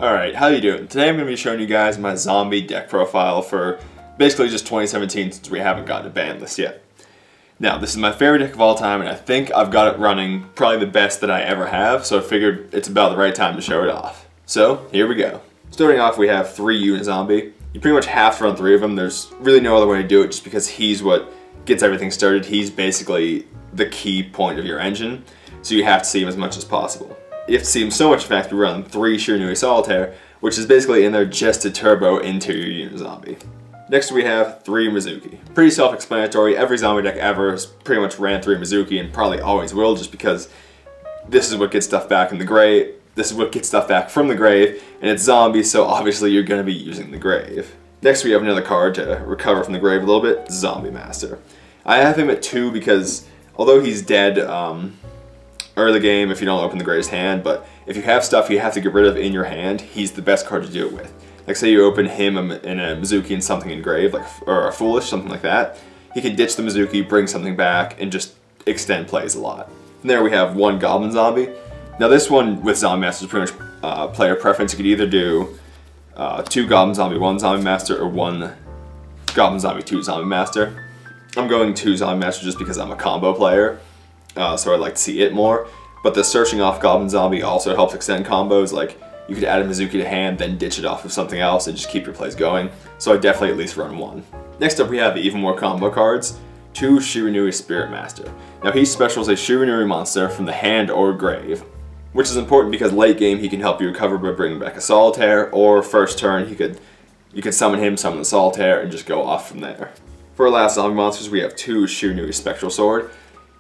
Alright, how you doing? Today I'm going to be showing you guys my zombie deck profile for basically just 2017 since we haven't gotten a ban list yet. Now, this is my favorite deck of all time and I think I've got it running probably the best that I ever have, so I figured it's about the right time to show it off. So, here we go. Starting off, we have 3 Unizombie. You pretty much have to run 3 of them. There's really no other way to do it just because he's what gets everything started. He's basically the key point of your engine, so you have to see him as much as possible. You have to see him so much in fact we run 3 Shiranui Solitaire, which is basically in there just to turbo into your Unizombie. Next we have 3 Mizuki. Pretty self-explanatory, every zombie deck ever has pretty much ran 3 Mizuki and probably always will just because this is what gets stuff back in the grave, this is what gets stuff back from the grave, and it's zombies so obviously you're going to be using the grave. Next we have another card to recover from the grave a little bit, Zombie Master. I have him at 2 because although he's dead, early game if you don't open the grave's hand, but if you have stuff you have to get rid of in your hand, he's the best card to do it with. Like say you open him in a Mizuki and something in grave, like or a Foolish, something like that, he can ditch the Mizuki, bring something back, and just extend plays a lot. And there we have 1 Goblin Zombie. Now this one with Zombie Master is pretty much player preference. You could either do 2 Goblin Zombie, 1 Zombie Master, or 1 Goblin Zombie, 2 Zombie Master. I'm going 2 Zombie Master just because I'm a combo player. So I'd like to see it more, but the searching off Goblin Zombie also helps extend combos. Like you could add a Mizuki to hand, then ditch it off of something else and just keep your plays going. So I definitely at least run 1. Next up we have even more combo cards, 2 Shiranui Spirit Master. Now he specials a Shiranui monster from the hand or grave, which is important because late game he can help you recover by bringing back a Solitaire, or first turn you could summon him, summon the Solitaire, and just go off from there. For our last zombie monsters we have 2 Shiranui Spectral Sword.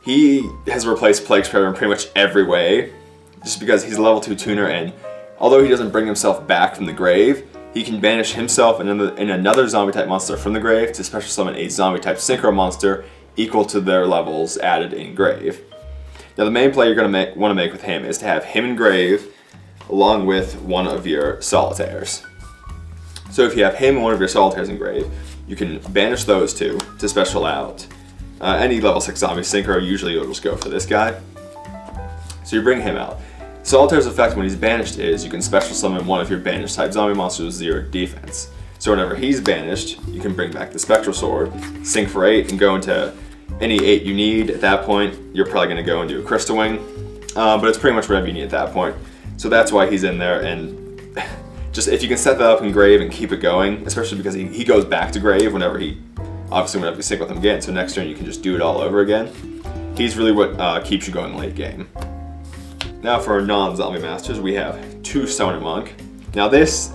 He has replaced Plague Spreader in pretty much every way, just because he's a level 2 tuner, and although he doesn't bring himself back from the grave, he can banish himself and another zombie type monster from the grave to special summon a zombie type synchro monster equal to their levels added in grave. Now the main play you're going to want to make with him is to have him in grave along with one of your Solitaires. So if you have him and one of your Solitaires in grave, you can banish those 2 to special out any level 6 zombie synchro. Usually you'll just go for this guy. So you bring him out. Solitaire's effect when he's banished is you can special summon one of your banished type zombie monsters with 0 defense. So whenever he's banished, you can bring back the Spectral Sword, sync for 8, and go into any 8 you need. At that point, you're probably going to go and do a Crystal Wing, but it's pretty much whatever you need at that point. So that's why he's in there, and just if you can set that up in grave and keep it going, especially because he goes back to grave whenever obviously whenever you sync with him again, so next turn you can just do it all over again. He's really what keeps you going late game. Now for our non-zombie masters, we have 2 Summoner Monk. Now these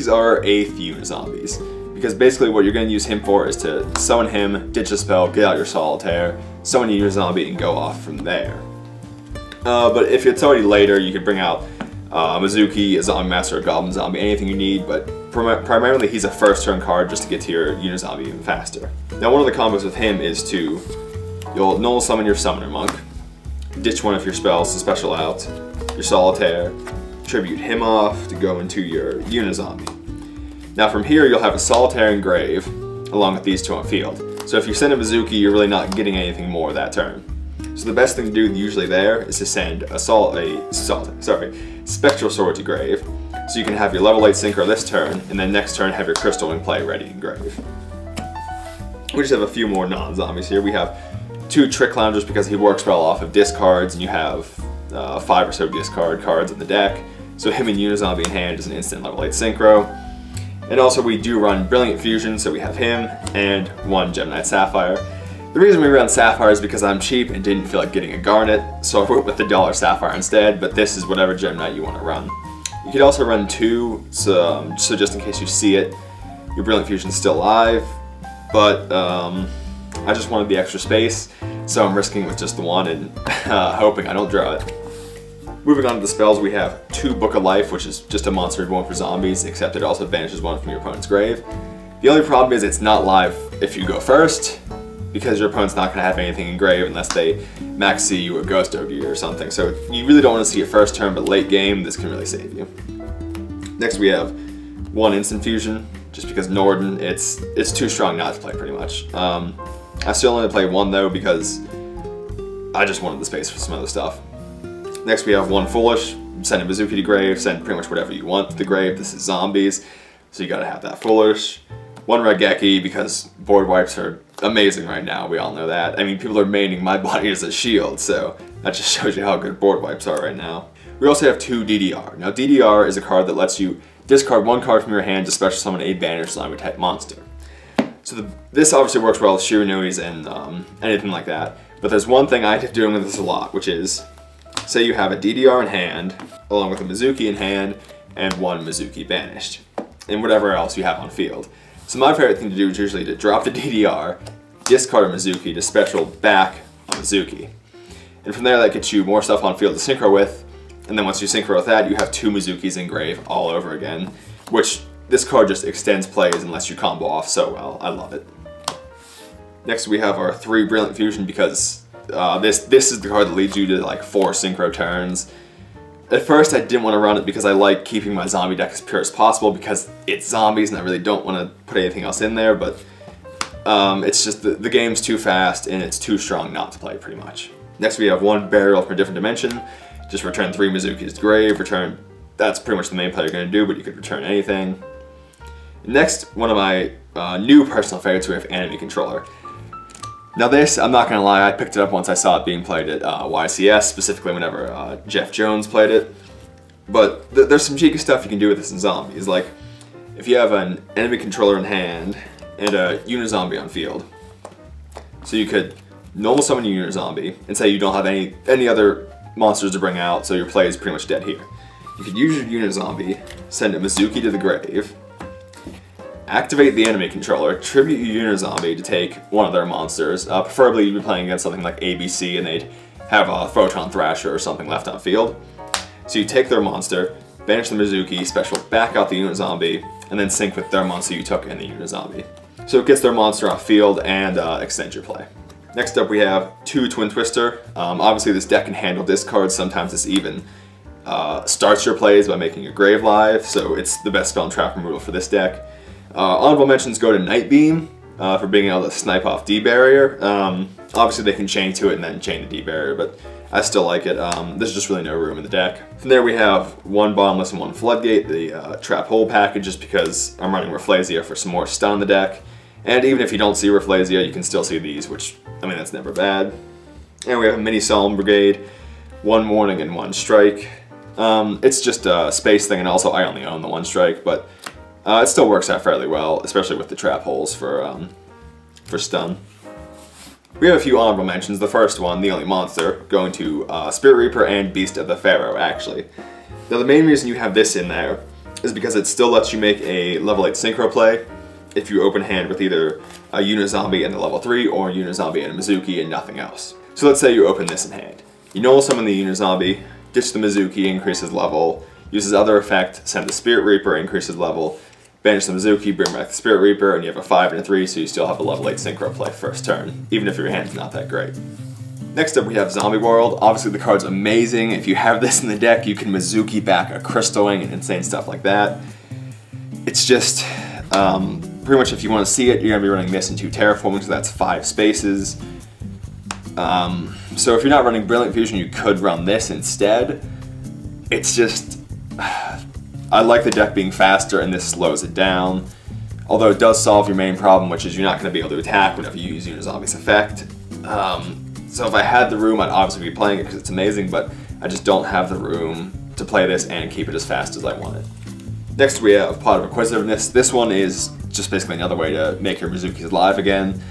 are 8th Unizombies, because basically what you're going to use him for is to summon him, ditch a spell, get out your Solitaire, summon a Unizombie, and go off from there. But if it's already later, you could bring out Mizuki, a Zombie Master, a Goblin Zombie, anything you need, but primarily he's a first turn card just to get to your Unizombie even faster. Now one of the combos with him is you'll null summon your Summoner Monk, ditch one of your spells to special out your Solitaire, tribute him off to go into your Unizombie. Now from here you'll have a Solitaire in grave along with these 2 on field. So if you send a Mizuki, you're really not getting anything more that turn. So the best thing to do usually there is to send a Spectral Sword to grave, so you can have your level 8 synchro this turn, and then next turn have your Crystal Wing play ready in grave. We just have a few more non-zombies here. We have 2 Trick Loungers because he works well off of discards, and you have 5 or so discard cards in the deck. So him and Unizombie in hand is an instant level 8 synchro. And also we do run Brilliant Fusion, so we have him and 1 Gemini Sapphire. The reason we run Sapphire is because I'm cheap and didn't feel like getting a Garnet, so I went with the $1 Sapphire instead, but this is whatever Gemini you want to run. You could also run 2, so just in case you see it, your Brilliant Fusion is still alive, but I just wanted the extra space, so I'm risking with just the 1 and hoping I don't draw it. Moving on to the spells, we have 2 Book of Life, which is just a monster reborn for zombies, except it also banishes 1 from your opponent's grave. The only problem is it's not live if you go first, because your opponent's not going to have anything in grave unless they max see you or Ghost Ogre you or something. So you really don't want to see it first turn, but late game, this can really save you. Next we have 1 Instant Fusion, just because Norden, it's too strong not to play pretty much. I still only play 1 though because I just wanted the space for some other stuff. Next we have 1 Foolish, send a Mizuki to grave, send pretty much whatever you want to the grave. This is zombies, so you gotta have that Foolish. 1 Raigeki, because board wipes are amazing right now, we all know that. I mean, people are maining my body as a shield, so that just shows you how good board wipes are right now. We also have 2 DDR. Now DDR is a card that lets you discard 1 card from your hand to special summon a banished zombie type monster. So this obviously works well with Shiranuis and anything like that, but there's one thing I end up doing with this a lot, which is, say you have a DDR in hand, along with a Mizuki in hand, and 1 Mizuki banished, and whatever else you have on field. So my favorite thing to do is usually to drop the DDR, discard a Mizuki to special back a Mizuki. And from there that gets you more stuff on field to synchro with, and then once you synchro with that, you have 2 Mizukis in grave all over again, which this card just extends plays and lets you combo off so well. I love it. Next we have our 3 Brilliant Fusion, because this is the card that leads you to like 4 synchro turns. At first I didn't want to run it because I like keeping my zombie deck as pure as possible because it's zombies and I really don't want to put anything else in there, but it's just the game's too fast and it's too strong not to play pretty much. Next we have 1 Burial from a different dimension. Just return 3 Mizukis to grave, that's pretty much the main play you're going to do, but you could return anything. Next, one of my new personal favorites, we have Enemy Controller. Now this, I'm not going to lie, I picked it up once I saw it being played at YCS, specifically whenever Jeff Jones played it. But there's some cheeky stuff you can do with this in zombies, like if you have an enemy controller in hand and a Unizombie on field. So you could normal summon a Unizombie and say you don't have any other monsters to bring out, so your play is pretty much dead here. You could use your Unizombie, send a Mizuki to the grave, activate the enemy controller, tribute your Unizombie to take one of their monsters. Preferably you'd be playing against something like ABC and they'd have a Photon Thrasher or something left on field. So you take their monster, banish the Mizuki, special back out the Unizombie, and then sync with their monster you took in the Unizombie. So it gets their monster off field and extends your play. Next up we have 2 Twin Twister. Obviously this deck can handle discards, sometimes this even starts your plays by making your grave live, so it's the best spell and trap removal for this deck. Honorable mentions go to Night Beam for being able to snipe off D-Barrier. Obviously they can chain to it and then chain the D-Barrier, but I still like it. There's just really no room in the deck. From there we have 1 Bottomless and 1 Floodgate, the Trap Hole package, just because I'm running Rafflesia for some more stun in the deck. And even if you don't see Rafflesia, you can still see these, which, I mean, that's never bad. And we have a Mini Solemn Brigade, 1 Warning and 1 Strike. It's just a space thing, and also I only own the 1 Strike, but it still works out fairly well, especially with the trap holes for stun. We have a few honorable mentions. The first one, the only monster, going to Spirit Reaper and Beast of the Pharaoh, actually. Now the main reason you have this in there is because it still lets you make a level 8 synchro play if you open hand with either a Unizombie and a level 3 or a Unizombie and a Mizuki and nothing else. So let's say you open this in hand. You normal summon the Unizombie, ditch the Mizuki, increases level, uses other effect, send the Spirit Reaper, increases level, banish the Mizuki, bring back the Spirit Reaper, and you have a 5 and a 3, so you still have a level 8 synchro play first turn, even if your hand's not that great. Next up we have Zombie World. Obviously the card's amazing. If you have this in the deck, you can Mizuki back a Crystal Wing and insane stuff like that. It's just, pretty much if you want to see it, you're going to be running this in 2 Terraforming, so that's 5 spaces. So if you're not running Brilliant Fusion, you could run this instead. It's just, I like the deck being faster and this slows it down. Although it does solve your main problem, which is you're not going to be able to attack whenever you use Unizombie's effect. So if I had the room, I'd obviously be playing it because it's amazing, but I just don't have the room to play this and keep it as fast as I want it. Next we have Pot of Acquisitiveness. This one is just basically another way to make your Mizukis alive again.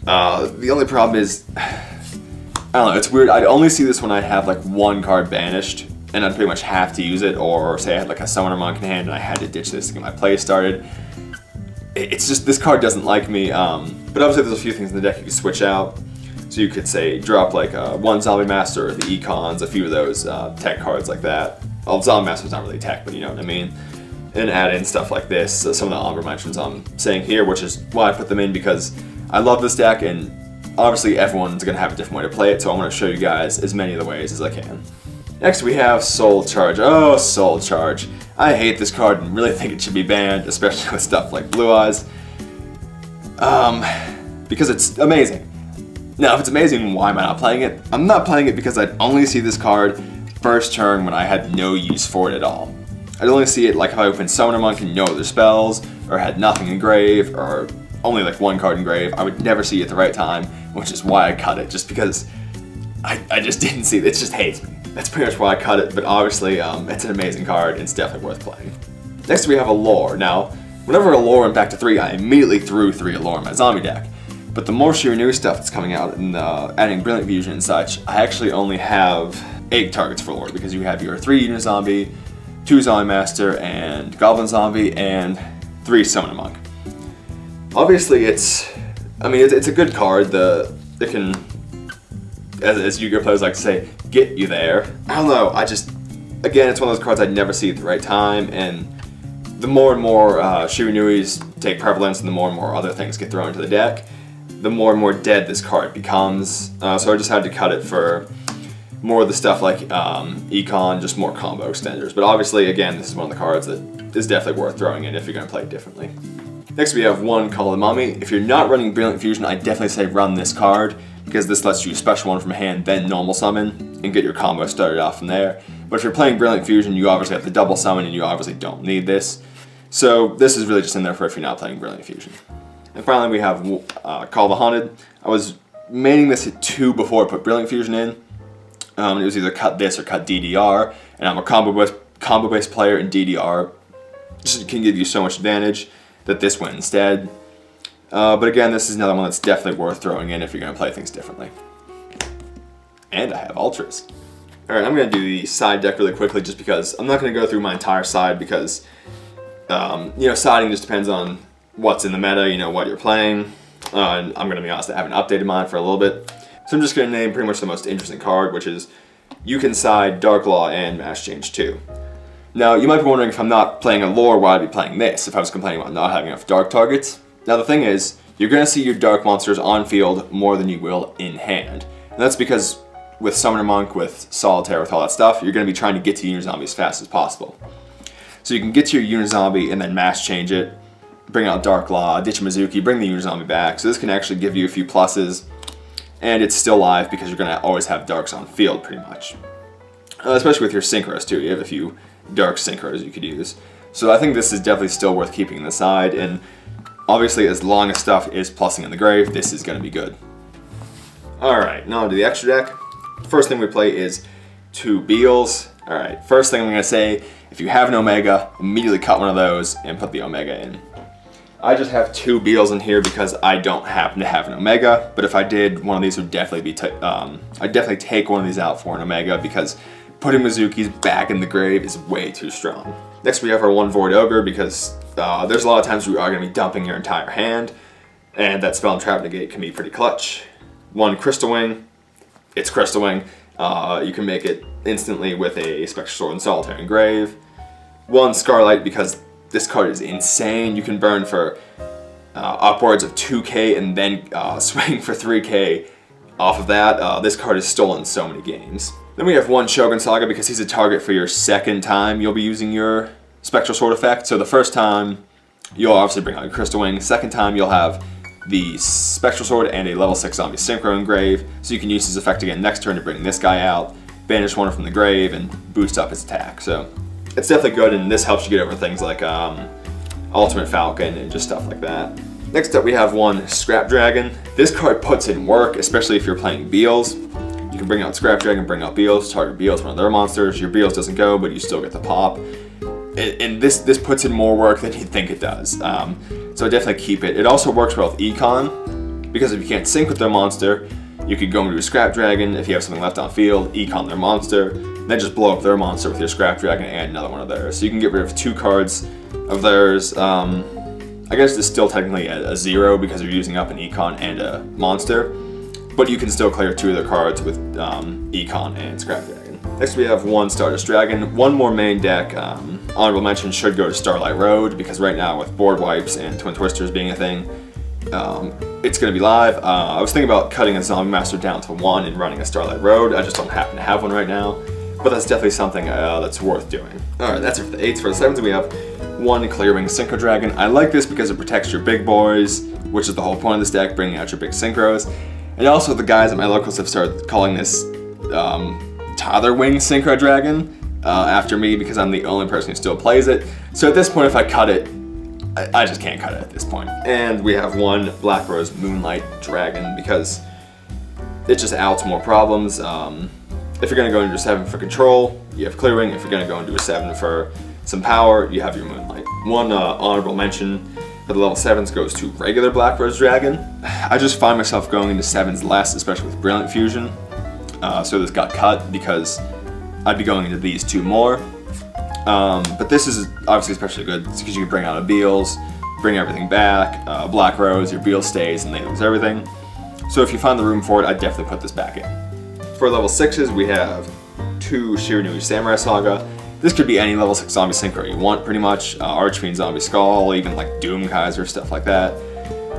The only problem is, I don't know, it's weird. I'd only see this when I have like 1 card banished, and I'd pretty much have to use it, or say I had like a Summoner Monk in hand and I had to ditch this to get my play started. It's just, this card doesn't like me, but obviously there's a few things in the deck you can switch out. So you could say drop like 1 Zombie Master or the Econs, a few of those tech cards like that. Well, Zombie Master's not really tech, but you know what I mean. And add in stuff like this, some of the honorable mentions I'm saying here, which is why I put them in, because I love this deck and obviously everyone's going to have a different way to play it, so I want to show you guys as many of the ways as I can. Next we have Soul Charge. Oh, Soul Charge. I hate this card and really think it should be banned, especially with stuff like Blue Eyes. Because it's amazing. Now, if it's amazing, why am I not playing it? I'm not playing it because I'd only see this card first turn when I had no use for it at all. I'd only see it like if I opened Summoner Monk and no other spells, or had nothing in grave, or only like one card in grave. I would never see it at the right time, which is why I cut it, just because I just didn't see it. It just hates me. That's pretty much why I cut it, but obviously it's an amazing card and it's definitely worth playing. Next we have Allure. Now, whenever Allure went back to 3, I immediately threw 3 Allure in my zombie deck. But the more Shiranui stuff that's coming out and adding Brilliant Fusion and such, I actually only have 8 targets for Allure, because you have your 3 Unit Zombie, 2 Zombie Master, and Goblin Zombie, and 3 Summoner Monk. Obviously it's a good card. It can, as Yu-Gi-Oh players like to say, get you there. I don't know, again, it's one of those cards I'd never see at the right time, and the more and more Shiranuis take prevalence and the more other things get thrown into the deck, the more and more dead this card becomes. So I just had to cut it for more of the stuff like Econ, just more combo extenders. But obviously, again, this is one of the cards that is definitely worth throwing in if you're going to play it differently. Next we have 1 Call of the Mummy. If you're not running Brilliant Fusion, I definitely say run this card, because this lets you special one from hand, then normal summon, and get your combo started off from there. But if you're playing Brilliant Fusion, you obviously have to double summon, and you obviously don't need this. So this is really just in there for if you're not playing Brilliant Fusion. And finally we have Call the Haunted. I was maining this at 2 before I put Brilliant Fusion in. It was either cut this or cut DDR, and I'm a combo-based player, and DDR just can give you so much advantage that this went instead. But again, this is another one that's definitely worth throwing in if you're going to play things differently. And I have Ultras. Alright, I'm going to do the side deck really quickly just because I'm not going to go through my entire side because, you know, siding just depends on what's in the meta, you know, what you're playing. And I'm going to be honest, I haven't updated mine for a little bit. So I'm just going to name pretty much the most interesting card, which is you can side Dark Law and Mass Change 2. Now, you might be wondering if I'm not playing Allure, why I'd be playing this, if I was complaining about not having enough dark targets. Now the thing is, you're going to see your dark monsters on field more than you will in hand. And that's because with Summoner Monk, with Solitaire, with all that stuff, you're going to be trying to get to Unit Zombie as fast as possible. So you can get to your Unit Zombie and then Mass Change it, bring out Dark Law, ditch Mizuki, bring the Unit Zombie back. So this can actually give you a few pluses, and it's still live because you're going to always have darks on field pretty much. Especially with your Synchros too, you have a few dark Synchros you could use. So I think this is definitely still worth keeping in the side, and obviously as long as stuff is plussing in the grave, this is going to be good. Alright, now onto the extra deck. First thing we play is 2 Beals. Alright, first thing I'm going to say, if you have an Omega, immediately cut one of those and put the Omega in. I just have 2 Beals in here because I don't happen to have an Omega, but if I did, one of these would definitely be, I'd definitely take one of these out for an Omega because putting Mizuki's back in the grave is way too strong. Next we have our 1 Void Ogre because there's a lot of times we are going to be dumping your entire hand, and that Spell and Trap Negate can be pretty clutch. 1 Crystal Wing, it's Crystal Wing. You can make it instantly with a Spectral Sword and Solitaire and Grave. 1 Scarlight because this card is insane. You can burn for upwards of 2k and then swing for 3k off of that. This card is stolen so many games. Then we have 1 Shogun Saga because he's a target for your second time you'll be using your Spectral Sword effect. So the first time, you'll obviously bring out your Crystal Wing. Second time, you'll have the Spectral Sword and a level 6 zombie Synchro in grave. So you can use his effect again next turn to bring this guy out, banish one from the grave, and boost up his attack. So it's definitely good, and this helps you get over things like Ultimate Falcon and just stuff like that. Next up we have 1 Scrap Dragon. This card puts in work, especially if you're playing Beals. You can bring out Scrap Dragon, bring out Beals, target Beals, one of their monsters. Your Beals doesn't go, but you still get the pop. And this puts in more work than you'd think it does. So definitely keep it. It also works well with Econ, because if you can't sync with their monster, you could go into a Scrap Dragon if you have something left on field, Econ their monster, then just blow up their monster with your Scrap Dragon and another one of theirs. So you can get rid of 2 cards of theirs. I guess it's still technically a 0 because you're using up an Econ and a monster, but you can still clear 2 of their cards with Econ and Scrap Dragon. Next we have 1 Stardust Dragon. One more main deck. Honorable mention should go to Starlight Road because right now with board wipes and Twin Twisters being a thing, it's going to be live. I was thinking about cutting a Zombie Master down to 1 and running a Starlight Road. I just don't happen to have one right now, but that's definitely something that's worth doing. Alright, that's it for the 8s. For the 7s we have 1 Clearwing Synchro Dragon. I like this because it protects your big boys, which is the whole point of this deck, bringing out your big synchros. And also the guys at my locals have started calling this Tetherwing Synchro Dragon after me because I'm the only person who still plays it. So at this point, if I cut it, I just can't cut it at this point. And we have one Black Rose Moonlight Dragon because it just outs more problems. If you're gonna go into a 7 for control, you have Clearwing. If you're gonna go into a 7 for some power, you have your Moonlight. One honorable mention for the level 7s goes to regular Black Rose Dragon. I just find myself going into 7s less, especially with Brilliant Fusion. So this got cut because I'd be going into these 2 more. But this is obviously especially good because you can bring out a Beals, bring everything back, Black Rose, your Beals stays, and they lose everything. So if you find the room for it, I'd definitely put this back in. For level 6s, we have 2 Shiranui Samurai Saga. This could be any level 6 zombie synchro you want, pretty much. Archfiend Zombie Skull, even like Doom Kaiser, stuff like that.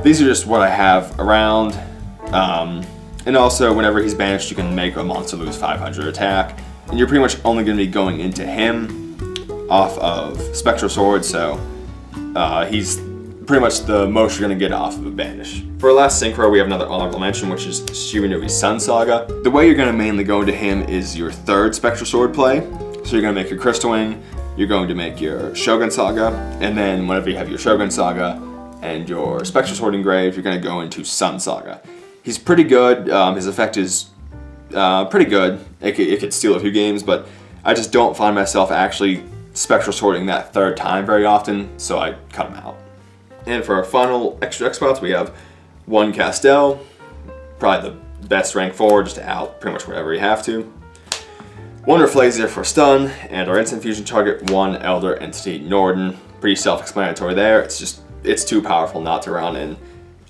These are just what I have around. And also, whenever he's banished, you can make a monster lose 500 attack. And you're pretty much only going to be going into him off of Spectral Sword, so he's pretty much the most you're going to get off of a banish. For our last synchro, we have another honorable mention, which is Shiranui Sun Saga. The way you're going to mainly go into him is your 3rd Spectral Sword play. So you're going to make your Crystal Wing, you're going to make your Shogun Saga, and then whenever you have your Shogun Saga and your Spectral Sword engraved, you're going to go into Sun Saga. He's pretty good, his effect is pretty good. It could steal a few games, but I just don't find myself actually Spectral Swording that 3rd time very often, so I cut him out. And for our final extra X spots, we have 1 Castel, probably the best rank 4, just to out pretty much whatever you have to. 1 Rafflesia for stun, and our instant fusion target, 1 Elder Entity Norden. Pretty self-explanatory there. It's too powerful not to run, and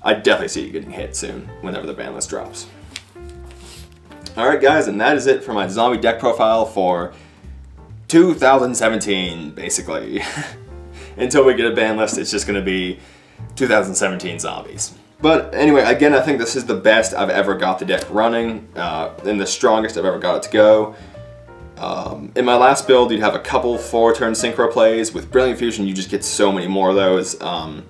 I definitely see you getting hit soon whenever the ban list drops. Alright guys, and that is it for my zombie deck profile for 2017, basically. Until we get a ban list, it's just going to be 2017 zombies. But anyway, again, I think this is the best I've ever got the deck running, and the strongest I've ever got it to go. In my last build, you'd have a couple 4-turn synchro plays. With Brilliant Fusion, you just get so many more of those.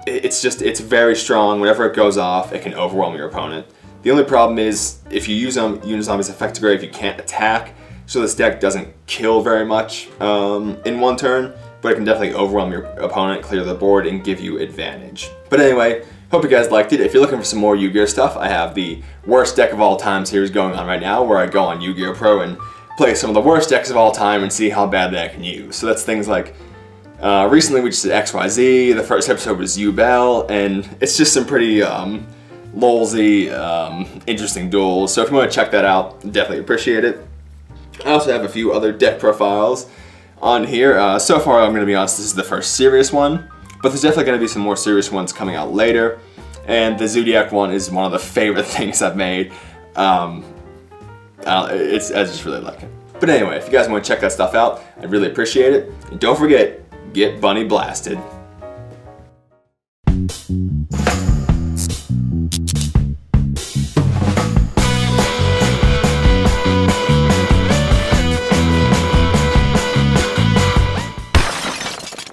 It's very strong. Whenever it goes off, it can overwhelm your opponent. The only problem is, if you use Unizombie's Effect Grave, you can't attack, so this deck doesn't kill very much in 1 turn, but it can definitely overwhelm your opponent, clear the board, and give you advantage. But anyway, hope you guys liked it. If you're looking for some more Yu-Gi-Oh stuff, I have the worst deck of all time series going on right now, where I go on Yu-Gi-Oh Pro and play some of the worst decks of all time and see how bad they can use. So that's things like, recently we just did XYZ, the first episode was Yubel, and it's just some pretty lolzy, interesting duels. So if you want to check that out, definitely appreciate it. I also have a few other deck profiles on here. So far, I'm going to be honest, this is the first serious one, but there's definitely going to be some more serious ones coming out later. And the Zodiac one is one of the favorite things I've made. I just really like it. But anyway, if you guys want to check that stuff out, I'd really appreciate it. And don't forget, get bunny blasted.